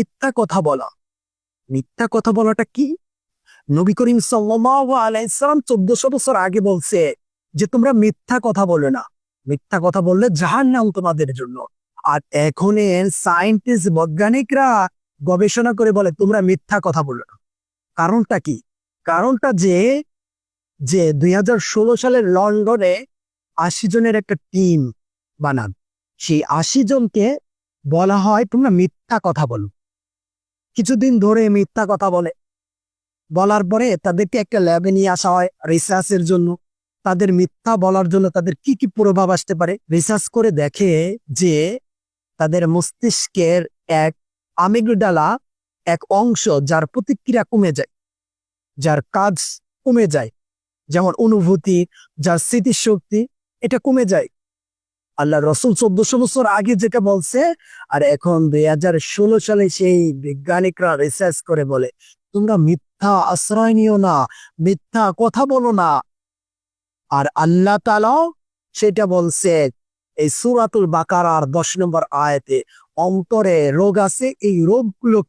মিথ্যা কথা বলা। মিথ্যা কথা বলাটা কি? নবী করিম সাল্লাল্লাহু আলাইহি সাল্লাম 1400 বছর আগে বলছে যে তোমরা মিথ্যা কথা বলে না, মিথ্যা কথা বললে জাহান্নাম তোমাদের জন্য। আর এখন সায়েন্টিস্ট বৈজ্ঞানিকরা গবেষণা করে বলে তোমরা মিথ্যা কথা বলো না। কারণটা কি? কারণটা যে যে 2016 সালের লন্ডনে 80 জনের একটা টিম বানান, সেই 80 জনকে বলা হয় তোমরা মিথ্যা কথা বলো। কিছুদিন ধরে মিথ্যা কথা বলে, বলার পরে তাদেরকে একটা ল্যাবে নিয়ে আসা হয় রিসার্চের জন্য। তাদের মিথ্যা বলার জন্য তাদের কি কি প্রভাব আসতে পারে রিসার্চ করে দেখে যে তাদের মস্তিষ্কের এক আমিগডালা, এক অংশ যার প্রতিক্রিয়া কমে যায়, যার কাজ কমে যায়, যেমন অনুভূতি, যার স্মৃতিশক্তি, এটা কমে যায়। আল্লাহ রসুল 1400 বছর আগে যেটা বলছে, আর এখন 2016 সালে সেই বিজ্ঞানিকরা রিসার্চ করে বলে তোমরা মিথ্যা আশ্রয় নিও না, মিথ্যা কথা বলো না। আর আল্লাহ তাআলা সেটা বলছে এই সূরাতুল বাকারার 10 নম্বর আয়াতে, অন্তরে রোগ আছে, এই রোগগুলো